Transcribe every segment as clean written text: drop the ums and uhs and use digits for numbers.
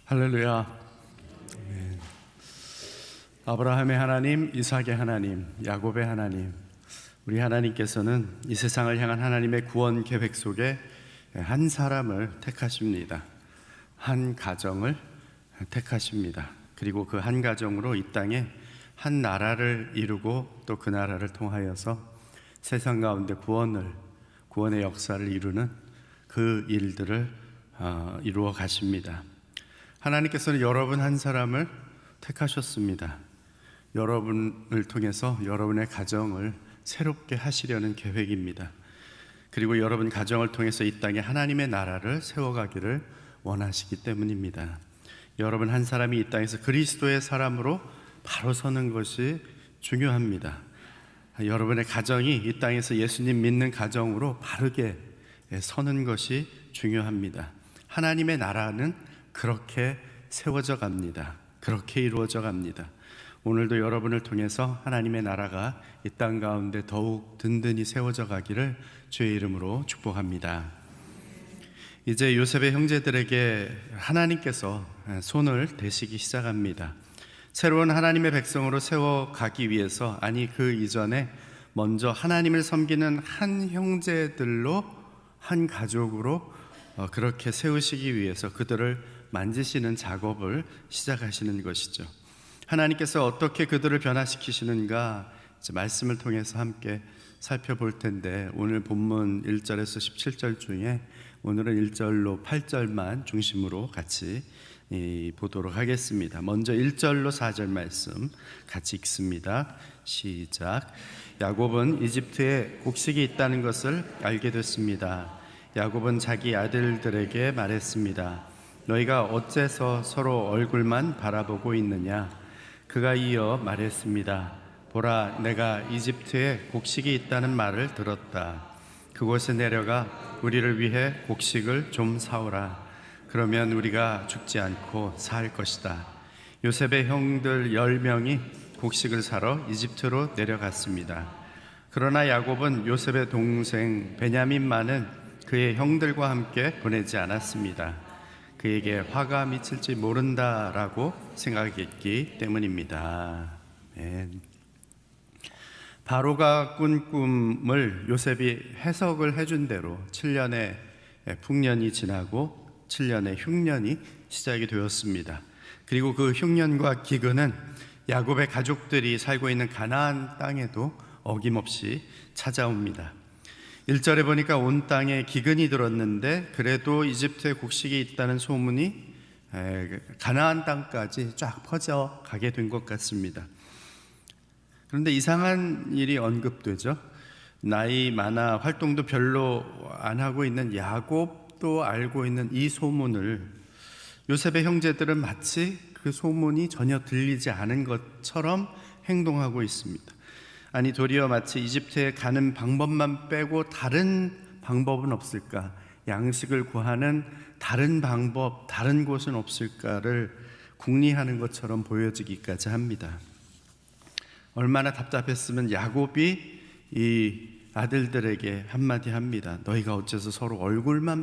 할렐루야. 아멘. 아브라함의 하나님, 이삭의 하나님, 야곱의 하나님, 우리 하나님께서는 이 세상을 향한 하나님의 구원 계획 속에 한 사람을 택하십니다. 한 가정을 택하십니다. 그리고 그 한 가정으로 이 땅에 한 나라를 이루고 또 그 나라를 통하여서 세상 가운데 구원의 역사를 이루는 그 일들을 이루어 가십니다. 하나님께서는 여러분 한 사람을 택하셨습니다. 여러분을 통해서 여러분의 가정을 새롭게 하시려는 계획입니다. 그리고 여러분 가정을 통해서 이 땅에 하나님의 나라를 세워가기를 원하시기 때문입니다. 여러분 한 사람이 이 땅에서 그리스도의 사람으로 바로 서는 것이 중요합니다. 여러분의 가정이 이 땅에서 예수님 믿는 가정으로 바르게 서는 것이 중요합니다. 하나님의 나라는 그렇게 세워져 갑니다. 그렇게 이루어져 갑니다. 오늘도 여러분을 통해서 하나님의 나라가 이 땅 가운데 더욱 든든히 세워져 가기를 주의 이름으로 축복합니다. 이제 요셉의 형제들에게 하나님께서 손을 대시기 시작합니다. 새로운 하나님의 백성으로 세워가기 위해서, 아니 그 이전에 먼저 하나님을 섬기는 한 형제들로, 한 가족으로 그렇게 세우시기 위해서 그들을 만지시는 작업을 시작하시는 것이죠. 하나님께서 어떻게 그들을 변화시키시는가 이제 말씀을 통해서 함께 살펴볼 텐데, 오늘 본문 1절에서 17절 중에 오늘은 1절로 8절만 중심으로 같이 보도록 하겠습니다. 먼저 1절로 4절 말씀 같이 읽습니다. 시작. 야곱은 이집트에 곡식이 있다는 것을 알게 됐습니다. 야곱은 자기 아들들에게 말했습니다. 너희가 어째서 서로 얼굴만 바라보고 있느냐? 그가 이어 말했습니다. 보라, 내가 이집트에 곡식이 있다는 말을 들었다. 그곳에 내려가 우리를 위해 곡식을 좀 사오라. 그러면 우리가 죽지 않고 살 것이다. 요셉의 형들 10명이 곡식을 사러 이집트로 내려갔습니다. 그러나 야곱은 요셉의 동생 베냐민만은 그의 형들과 함께 보내지 않았습니다. 그에게 화가 미칠지 모른다라고 생각했기 때문입니다. 바로가 꾼 꿈을 요셉이 해석을 해준 대로 7년의 풍년이 지나고 7년의 흉년이 시작이 되었습니다. 그리고 그 흉년과 기근은 야곱의 가족들이 살고 있는 가나안 땅에도 어김없이 찾아옵니다. 1절에 보니까 온 땅에 기근이 들었는데 그래도 이집트에 곡식이 있다는 소문이 가나안 땅까지 쫙 퍼져 가게 된 것 같습니다. 그런데 이상한 일이 언급되죠. 나이 많아 활동도 별로 안 하고 있는 야곱도 알고 있는 이 소문을 요셉의 형제들은 마치 그 소문이 전혀 들리지 않은 것처럼 행동하고 있습니다. 아니 도리어 마치 이집트에 가는 방법만 빼고 다른 방법은 없을까? 양식을 구하는 다른 방법, 다른 곳은 없을까를 궁리하는 것처럼 보여지기까지 합니다. 얼마나 답답했으면 야곱이 이 아들들에게 한마디 합니다. 너희가 어째서 서로 얼굴만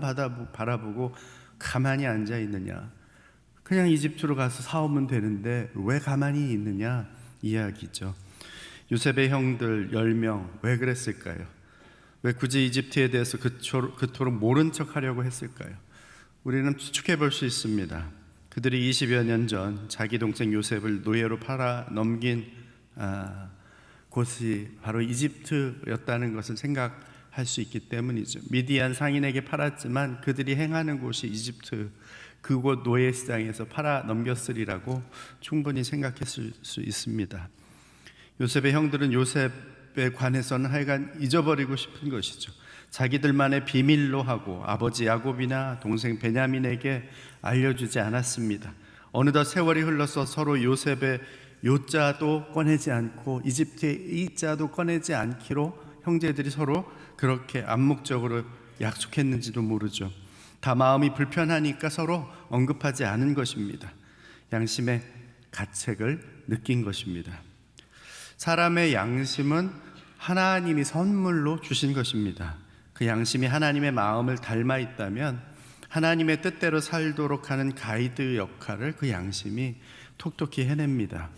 바라보고 가만히 앉아 있느냐? 그냥 이집트로 가서 사오면 되는데 왜 가만히 있느냐? 이야기죠. 요셉의 형들 10명 왜 그랬을까요? 왜 굳이 이집트에 대해서 그토록 모른 척 하려고 했을까요? 우리는 추측해 볼 수 있습니다. 그들이 20여 년 전 자기 동생 요셉을 노예로 팔아 넘긴 곳이 바로 이집트였다는 것을 생각할 수 있기 때문이죠. 미디안 상인에게 팔았지만 그들이 행하는 곳이 이집트, 그곳 노예시장에서 팔아 넘겼으리라고 충분히 생각했을 수 있습니다. 요셉의 형들은 요셉에 관해서는 하여간 잊어버리고 싶은 것이죠. 자기들만의 비밀로 하고 아버지 야곱이나 동생 베냐민에게 알려주지 않았습니다. 어느덧 세월이 흘러서 서로 요셉의 요자도 꺼내지 않고 이집트의 이자도 꺼내지 않기로 형제들이 서로 그렇게 암묵적으로 약속했는지도 모르죠. 다 마음이 불편하니까 서로 언급하지 않은 것입니다. 양심의 가책을 느낀 것입니다. 사람의 양심은 하나님이 선물로 주신 것입니다. 그 양심이 하나님의 마음을 닮아 있다면 하나님의 뜻대로 살도록 하는 가이드 역할을 그 양심이 톡톡히 해냅니다.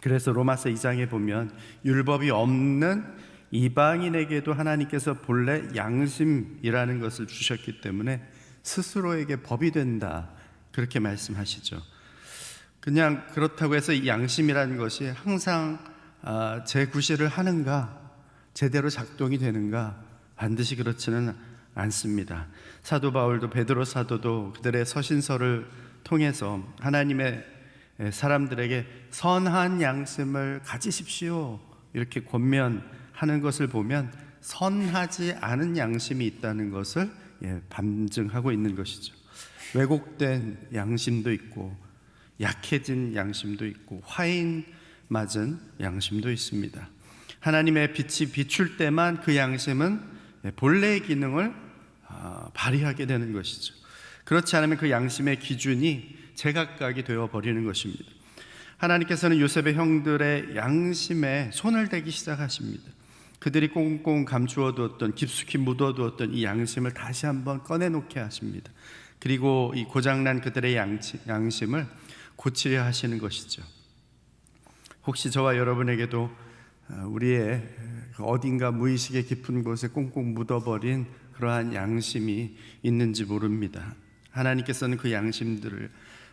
그래서 로마서 2장에 보면 율법이 없는 이방인에게도 하나님께서 본래 양심이라는 것을 주셨기 때문에 스스로에게 법이 된다, 그렇게 말씀하시죠. 그냥 그렇다고 해서 이 양심이라는 것이 항상 제9시를 하는가, 제대로 작동이 되는가, 반드시 그렇지는 않습니다. 사도 바울도, 베드로 사도도 그들의 서신서를 통해서 하나님의 사람들에게 선한 양심을 가지십시오, 이렇게 권면하는 것을 보면 선하지 않은 양심이 있다는 것을 반증하고 있는 것이죠. 왜곡된 양심도 있고, 약해진 양심도 있고, 화인 맞은 양심도 있습니다. 하나님의 빛이 비출 때만 그 양심은 본래의 기능을 발휘하게 되는 것이죠. 그렇지 않으면 그 양심의 기준이 제각각이 되어버리는 것입니다. 하나님께서는 요셉의 형들의 양심에 손을 대기 시작하십니다. 그들이 꽁꽁 감추어두었던, 깊숙이 묻어두었던 이 양심을 다시 한번 꺼내놓게 하십니다. 그리고 이 고장난 그들의 양심을 고치려 하시는 것이죠. 혹시 저와 여러분에게도 우리의 어딘가 무의식의 깊은 곳에 꽁꽁 묻어버린 그러한 양심이 있는지 모릅니다. 하나님께서는 그 양심들을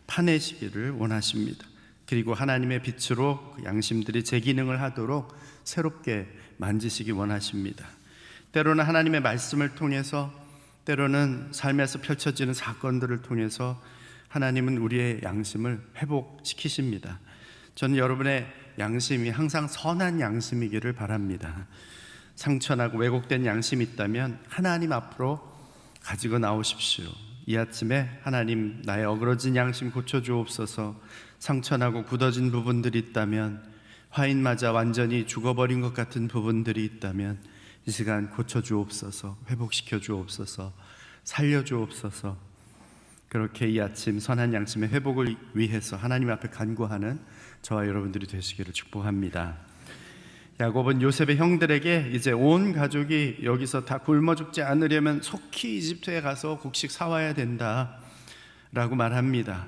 파내시기를 원하십니다. 그리고 하나님의 빛으로 그 양심들이 제 기능을 하도록 새롭게 만지시기 원하십니다. 때로는 하나님의 말씀을 통해서, 때로는 삶에서 펼쳐지는 사건들을 통해서 하나님은 우리의 양심을 회복시키십니다. 저는 여러분의 양심이 항상 선한 양심이기를 바랍니다. 상처나고 왜곡된 양심이 있다면 하나님 앞으로 가지고 나오십시오. 이 아침에 하나님, 나의 어그러진 양심 고쳐주옵소서. 상처나고 굳어진 부분들이 있다면, 화인 맞아 완전히 죽어버린 것 같은 부분들이 있다면 이 시간 고쳐주옵소서, 회복시켜 주옵소서, 살려주옵소서. 그렇게 이 아침 선한 양심의 회복을 위해서 하나님 앞에 간구하는 저와 여러분들이 되시기를 축복합니다. 야곱은 요셉의 형들에게 이제 온 가족이 여기서 다 굶어 죽지 않으려면 속히 이집트에 가서 곡식 사와야 된다 라고 말합니다.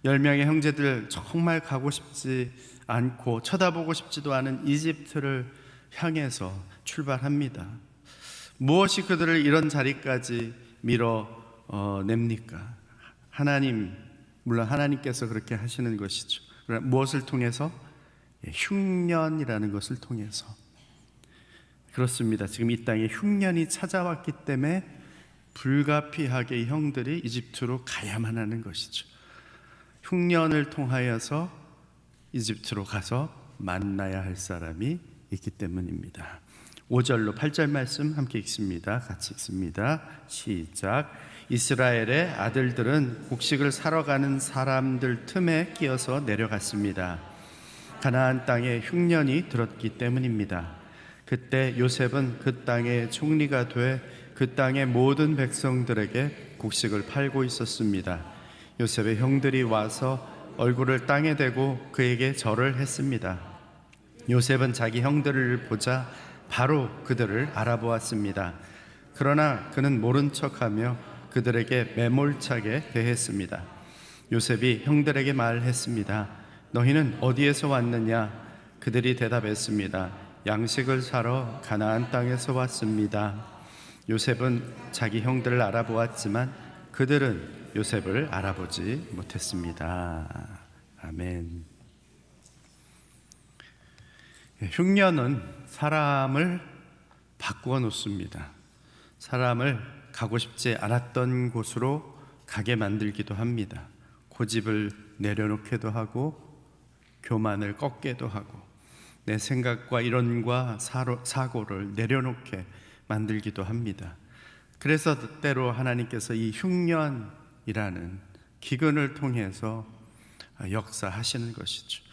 10명의 형제들 정말 가고 싶지 않고 쳐다보고 싶지도 않은 이집트를 향해서 출발합니다. 무엇이 그들을 이런 자리까지 밀어냅니까? 하나님, 물론 하나님께서 그렇게 하시는 것이죠. 그러나 무엇을 통해서? 흉년이라는 것을 통해서. 그렇습니다. 지금 이 땅에 흉년이 찾아왔기 때문에 불가피하게 형들이 이집트로 가야만 하는 것이죠. 흉년을 통하여서 이집트로 가서 만나야 할 사람이 있기 때문입니다. 5절로 8절 말씀 함께 읽습니다. 같이 읽습니다. 시작. 이스라엘의 아들들은 곡식을 사러 가는 사람들 틈에 끼어서 내려갔습니다. 가나안 땅에 흉년이 들었기 때문입니다. 그때 요셉은 그 땅의 총리가 돼 그 땅의 모든 백성들에게 곡식을 팔고 있었습니다. 요셉의 형들이 와서 얼굴을 땅에 대고 그에게 절을 했습니다. 요셉은 자기 형들을 보자 바로 그들을 알아보았습니다. 그러나 그는 모른 척하며 그들에게 매몰차게 대했습니다. 요셉이 형들에게 말했습니다. 너희는 어디에서 왔느냐? 그들이 대답했습니다. 양식을 사러 가나안 땅에서 왔습니다. 요셉은 자기 형들을 알아보았지만 그들은 요셉을 알아보지 못했습니다. 아멘. 흉년은 사람을 바꾸어 놓습니다. 사람을 가고 싶지 않았던 곳으로 가게 만들기도 합니다. 고집을 내려놓게도 하고 교만을 꺾게도 하고 내 생각과 이론과 사고를 내려놓게 만들기도 합니다. 그래서 때로 하나님께서 이 흉년이라는 기근을 통해서 역사하시는 것이죠.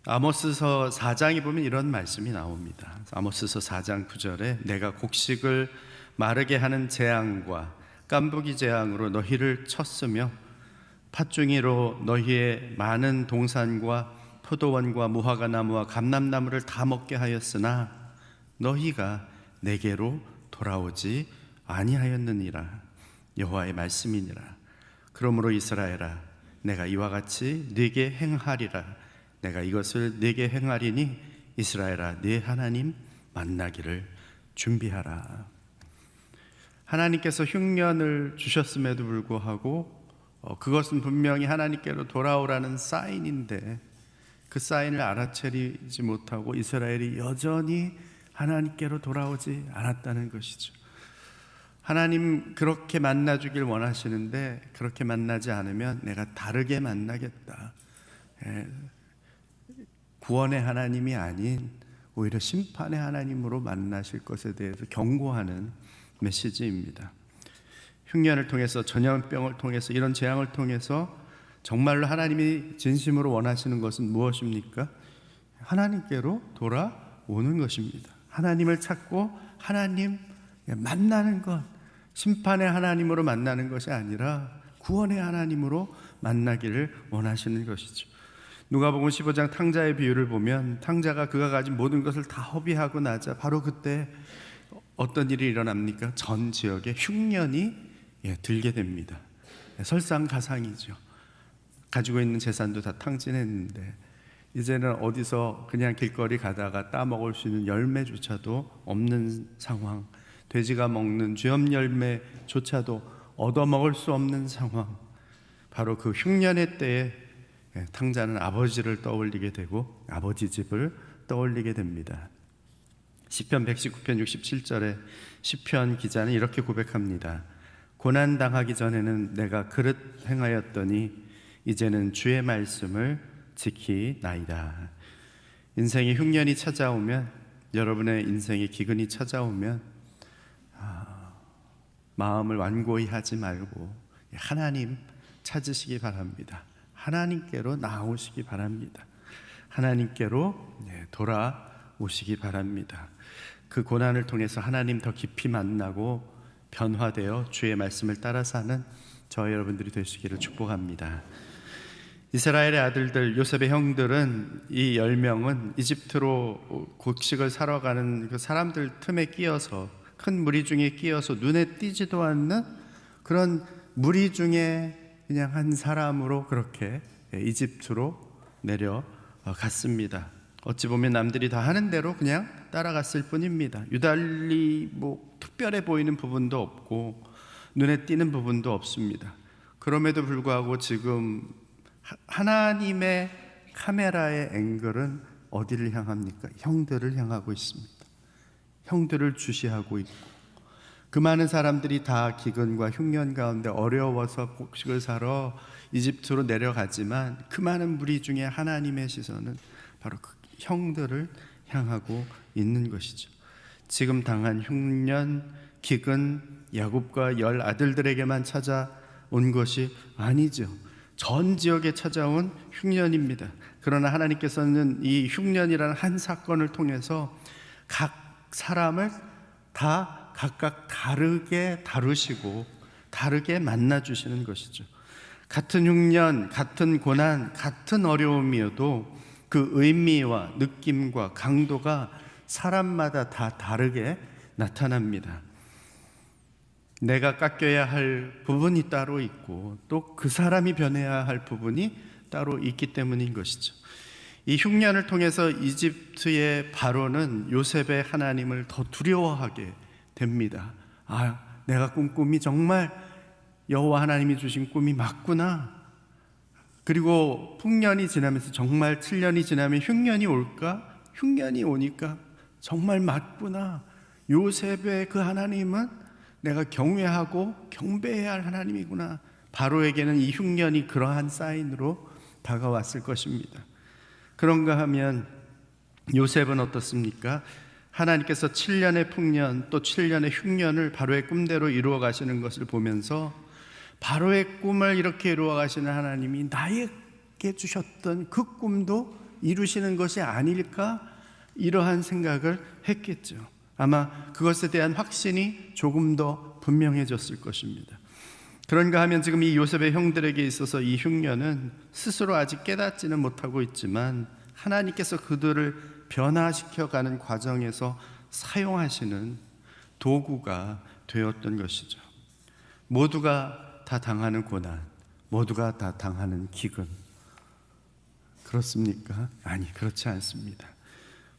아모스서 4장에 보면 이런 말씀이 나옵니다. 아모스서 4장 9절에 내가 곡식을 마르게 하는 재앙과 깐부기 재앙으로 너희를 쳤으며 팥중이로 너희의 많은 동산과 포도원과 무화과 나무와 감람나무를 다 먹게 하였으나 너희가 내게로 돌아오지 아니하였느니라. 여호와의 말씀이니라. 그러므로 이스라엘아, 내가 이와 같이 네게 행하리라. 내가 이것을 네게 행하리니 이스라엘아, 네 하나님 만나기를 준비하라. 하나님께서 흉년을 주셨음에도 불구하고 그것은 분명히 하나님께로 돌아오라는 사인인데, 그 사인을 알아채리지 못하고 이스라엘이 여전히 하나님께로 돌아오지 않았다는 것이죠. 하나님 그렇게 만나주길 원하시는데 그렇게 만나지 않으면 내가 다르게 만나겠다. 구원의 하나님이 아닌 오히려 심판의 하나님으로 만나실 것에 대해서 경고하는 메시지입니다. 흉년을 통해서, 전염병을 통해서, 이런 재앙을 통해서 정말로 하나님이 진심으로 원하시는 것은 무엇입니까? 하나님께로 돌아오는 것입니다. 하나님을 찾고 하나님 만나는 것, 심판의 하나님으로 만나는 것이 아니라 구원의 하나님으로 만나기를 원하시는 것이죠. 누가복음 15장 탕자의 비유를 보면 탕자가 그가 가진 모든 것을 다 허비하고 나자 바로 그때 어떤 일이 일어납니까? 전 지역에 흉년이 들게 됩니다. 설상가상이죠. 가지고 있는 재산도 다 탕진했는데 이제는 어디서 그냥 길거리 가다가 따먹을 수 있는 열매조차도 없는 상황, 돼지가 먹는 쥐엄 열매조차도 얻어먹을 수 없는 상황, 바로 그 흉년의 때에 탕자는 아버지를 떠올리게 되고 아버지 집을 떠올리게 됩니다. 시편 119편 67절에 시편 기자는 이렇게 고백합니다. 고난당하기 전에는 내가 그릇 행하였더니 이제는 주의 말씀을 지키나이다. 인생의 흉년이 찾아오면, 여러분의 인생의 기근이 찾아오면 마음을 완고히 하지 말고 하나님 찾으시기 바랍니다. 하나님께로 나오시기 바랍니다. 하나님께로 돌아오시기 바랍니다. 그 고난을 통해서 하나님 더 깊이 만나고 변화되어 주의 말씀을 따라 사는 저와 여러분들이 되시기를 축복합니다. 이스라엘의 아들들, 요셉의 형들은, 이 10명은 이집트로 곡식을 사러 가는 그 사람들 틈에 끼어서, 큰 무리 중에 끼어서 눈에 띄지도 않는 그런 무리 중에 그냥 한 사람으로 그렇게 이집트로 내려갔습니다. 어찌 보면 남들이 다 하는 대로 그냥 따라갔을 뿐입니다. 유달리 특별해 보이는 부분도 없고 눈에 띄는 부분도 없습니다. 그럼에도 불구하고 지금 하나님의 카메라의 앵글은 어디를 향합니까? 형들을 향하고 있습니다. 형들을 주시하고 있고, 그 많은 사람들이 다 기근과 흉년 가운데 어려워서 곡식을 사러 이집트로 내려가지만 그 많은 무리 중에 하나님의 시선은 바로 그 형들을 향하고 있는 것이죠. 지금 당한 흉년, 기근, 야곱과 10 아들들에게만 찾아온 것이 아니죠. 전 지역에 찾아온 흉년입니다. 그러나 하나님께서는 이 흉년이라는 한 사건을 통해서 각 사람을 다 각각 다르게 다루시고 다르게 만나주시는 것이죠. 같은 흉년, 같은 고난, 같은 어려움이어도 그 의미와 느낌과 강도가 사람마다 다 다르게 나타납니다. 내가 깎여야 할 부분이 따로 있고 또 그 사람이 변해야 할 부분이 따로 있기 때문인 것이죠. 이 흉년을 통해서 이집트의 바로는 요셉의 하나님을 더 두려워하게 됩니다. 내가 꾼 꿈이 정말 여호와 하나님이 주신 꿈이 맞구나. 그리고 풍년이 지나면서 정말 7년이 지나면 흉년이 올까? 흉년이 오니까 정말 맞구나. 요셉의 그 하나님은 내가 경외하고 경배해야 할 하나님이구나. 바로에게는 이 흉년이 그러한 사인으로 다가왔을 것입니다. 그런가 하면 요셉은 어떻습니까? 하나님께서 7년의 풍년 또 7년의 흉년을 바로의 꿈대로 이루어 가시는 것을 보면서 바로의 꿈을 이렇게 이루어 가시는 하나님이 나에게 주셨던 그 꿈도 이루시는 것이 아닐까? 이러한 생각을 했겠죠. 아마 그것에 대한 확신이 조금 더 분명해졌을 것입니다. 그런가 하면 지금 이 요셉의 형들에게 있어서 이 흉년은 스스로 아직 깨닫지는 못하고 있지만 하나님께서 그들을 변화시켜가는 과정에서 사용하시는 도구가 되었던 것이죠. 모두가 다 당하는 고난, 모두가 다 당하는 기근. 그렇습니까? 아니, 그렇지 않습니다.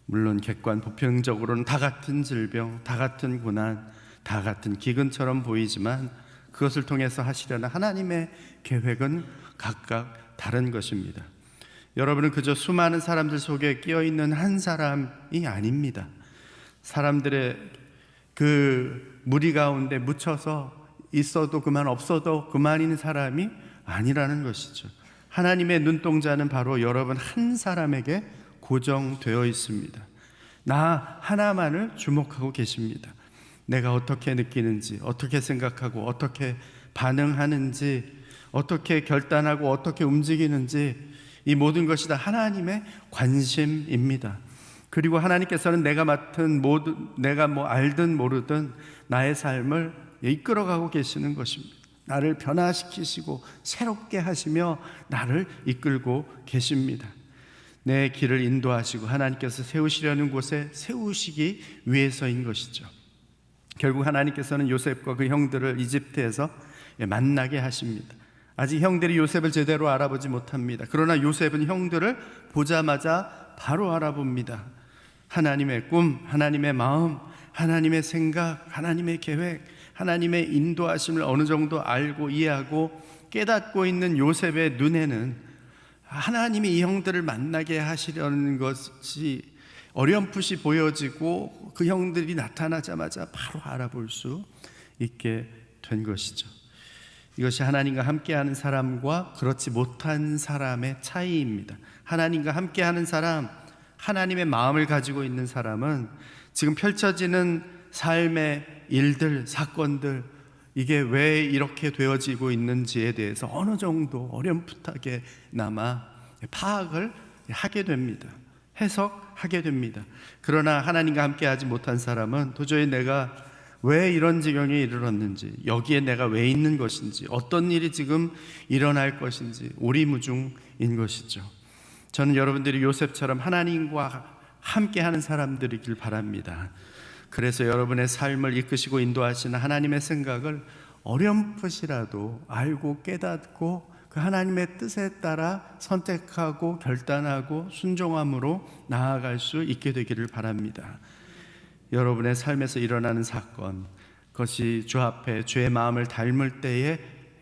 물론 객관 보편적으로는 다 같은 질병, 다 같은 고난, 다 같은 기근처럼 보이지만 그것을 통해서 하시려는 하나님의 계획은 각각 다른 것입니다. 여러분은 그저 수많은 사람들 속에 끼어있는 한 사람이 아닙니다. 사람들의 그 무리 가운데 묻혀서 있어도 그만 없어도 그만인 사람이 아니라는 것이죠. 하나님의 눈동자는 바로 여러분 한 사람에게 고정되어 있습니다. 나 하나만을 주목하고 계십니다. 내가 어떻게 느끼는지, 어떻게 생각하고 어떻게 반응하는지, 어떻게 결단하고 어떻게 움직이는지, 이 모든 것이 다 하나님의 관심입니다. 그리고 하나님께서는 내가 맡은 모든, 내가 알든 모르든 나의 삶을 이끌어가고 계시는 것입니다. 나를 변화시키시고 새롭게 하시며 나를 이끌고 계십니다. 내 길을 인도하시고 하나님께서 세우시려는 곳에 세우시기 위해서인 것이죠. 결국 하나님께서는 요셉과 그 형들을 이집트에서 만나게 하십니다. 아직 형들이 요셉을 제대로 알아보지 못합니다. 그러나 요셉은 형들을 보자마자 바로 알아봅니다. 하나님의 꿈, 하나님의 마음, 하나님의 생각, 하나님의 계획, 하나님의 인도하심을 어느 정도 알고 이해하고 깨닫고 있는 요셉의 눈에는 하나님이 이 형들을 만나게 하시려는 것이 어렴풋이 보여지고 그 형들이 나타나자마자 바로 알아볼 수 있게 된 것이죠. 이것이 하나님과 함께하는 사람과 그렇지 못한 사람의 차이입니다. 하나님과 함께하는 사람, 하나님의 마음을 가지고 있는 사람은 지금 펼쳐지는 삶의 일들, 사건들, 이게 왜 이렇게 되어지고 있는지에 대해서 어느 정도 어렴풋하게나마 파악을 하게 됩니다. 해석하게 됩니다. 그러나 하나님과 함께하지 못한 사람은 도저히 내가 왜 이런 지경에 이르렀는지, 여기에 내가 왜 있는 것인지, 어떤 일이 지금 일어날 것인지 오리무중인 것이죠. 저는 여러분들이 요셉처럼 하나님과 함께하는 사람들이길 바랍니다. 그래서 여러분의 삶을 이끄시고 인도하시는 하나님의 생각을 어렴풋이라도 알고 깨닫고 그 하나님의 뜻에 따라 선택하고 결단하고 순종함으로 나아갈 수 있게 되기를 바랍니다. 여러분의 삶에서 일어나는 사건, 그것이 주 앞에 주의 마음을 닮을 때에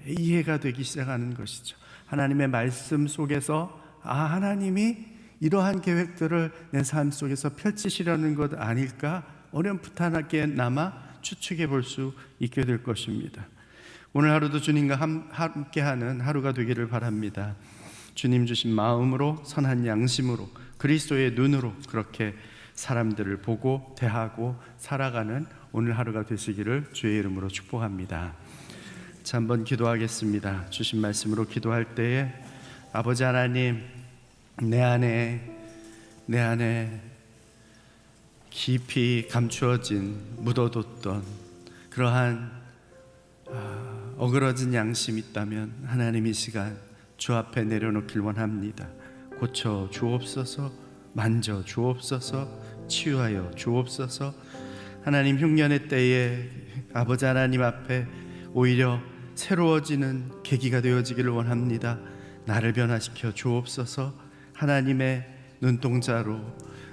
이해가 되기 시작하는 것이죠. 하나님의 말씀 속에서 하나님이 이러한 계획들을 내 삶 속에서 펼치시려는 것 아닐까 어렴풋하게나마 추측해 볼 수 있게 될 것입니다. 오늘 하루도 주님과 함께하는 하루가 되기를 바랍니다. 주님 주신 마음으로, 선한 양심으로, 그리스도의 눈으로 그렇게 사람들을 보고 대하고 살아가는 오늘 하루가 되시기를 주의 이름으로 축복합니다. 자, 한번 기도하겠습니다. 주신 말씀으로 기도할 때에 아버지 하나님, 내 안에 깊이 감추어진, 묻어뒀던 그러한 어그러진 양심이 있다면 하나님 이 시간 주 앞에 내려놓길 원합니다. 고쳐 주옵소서, 만져 주옵소서, 치유하여 주옵소서. 하나님, 흉년의 때에 아버지 하나님 앞에 오히려 새로워지는 계기가 되어지기를 원합니다. 나를 변화시켜 주옵소서. 하나님의 눈동자로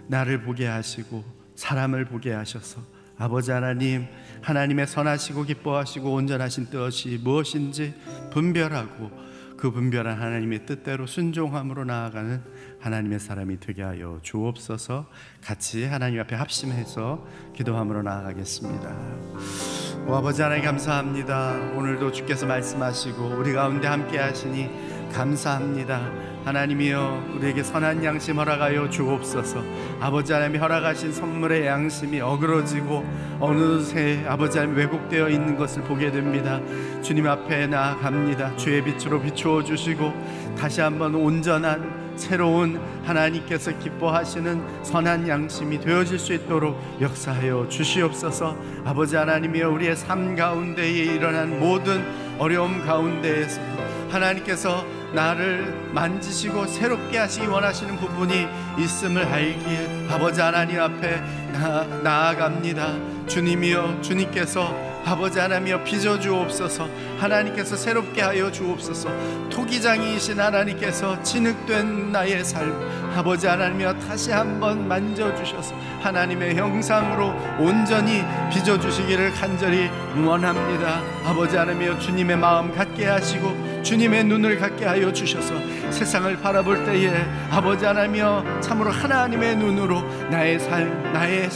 나를 보게 하시고 사람을 보게 하셔서 아버지 하나님, 하나님의 선하시고 기뻐하시고 온전하신 뜻이 무엇인지 분별하고 그 분별한 하나님의 뜻대로 순종함으로 나아가는 하나님의 사람이 되게 하여 주옵소서. 같이 하나님 앞에 합심해서 기도함으로 나아가겠습니다. 아버지 하나님, 감사합니다. 오늘도 주께서 말씀하시고 우리 가운데 함께 하시니 감사합니다. 하나님이여, 우리에게 선한 양심 허락하여 주옵소서. 아버지 하나님이 허락하신 선물의 양심이 어그러지고 어느새 아버지 하나님 왜곡되어 있는 것을 보게 됩니다. 주님 앞에 나아갑니다. 주의 빛으로 비추어 주시고 다시 한번 온전한 새로운 하나님께서 기뻐하시는 선한 양심이 되어질 수 있도록 역사하여 주시옵소서. 아버지 하나님이여, 우리의 삶 가운데에 일어난 모든 어려움 가운데에서도 하나님께서 나를 만지시고 새롭게 하시기 원하시는 부분이 있음을 알기에 아버지 하나님 앞에 나아갑니다. 주님이여, 주님께서 아버지 하나님이여 빚어주옵소서. 하나님께서 새롭게 하여 주옵소서. 토기장이신 하나님께서 진흙된 나의 삶 아버지 하나님이여 다시 한번 만져주셔서 하나님의 형상으로 온전히 빚어주시기를 간절히 원합니다. 아버지 하나님이여 주님의 마음 갖게 하시고 주님의 눈을 갖게 하여 주셔서 세상을 바라볼 때에 아버지 하나님이여 참으로 하나님의 눈으로 나의 삶, 나의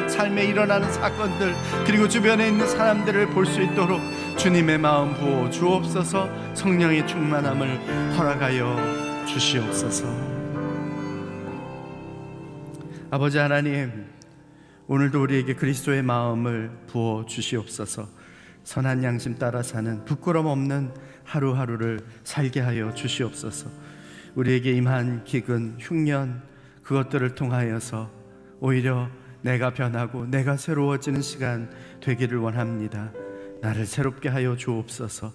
삶에 일어나는 사건들 그리고 주변에 있는 사람들을 볼 수 있도록 주님의 마음 부어 주옵소서. 성령의 충만함을 허락하여 주시옵소서. 아버지 하나님, 오늘도 우리에게 그리스도의 마음을 부어 주시옵소서. 선한 양심 따라 사는 부끄럼 없는 하루하루를 살게 하여 주시옵소서. 우리에게 임한 기근, 흉년 그것들을 통하여서 오히려 내가 변하고 내가 새로워지는 시간 되기를 원합니다. 나를 새롭게 하여 주옵소서.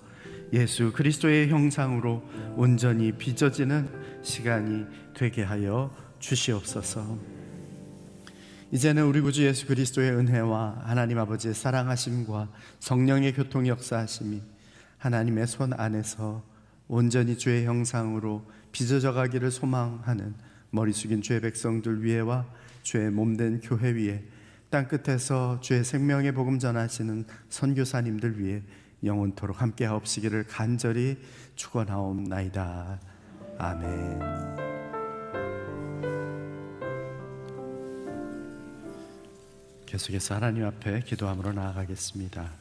예수 그리스도의 형상으로 온전히 빚어지는 시간이 되게 하여 주시옵소서. 이제는 우리 구주 예수 그리스도의 은혜와 하나님 아버지의 사랑하심과 성령의 교통 역사하심이 하나님의 손 안에서 온전히 주의 형상으로 빚어져 가기를 소망하는 머리 숙인 주의 백성들 위에와 주의 몸된 교회 위에 땅끝에서 주의 생명의 복음 전하시는 선교사님들 위에 영원토록 함께 하옵시기를 간절히 축원하옵나이다. 아멘. 계속해서 하나님 앞에 기도함으로 나아가겠습니다.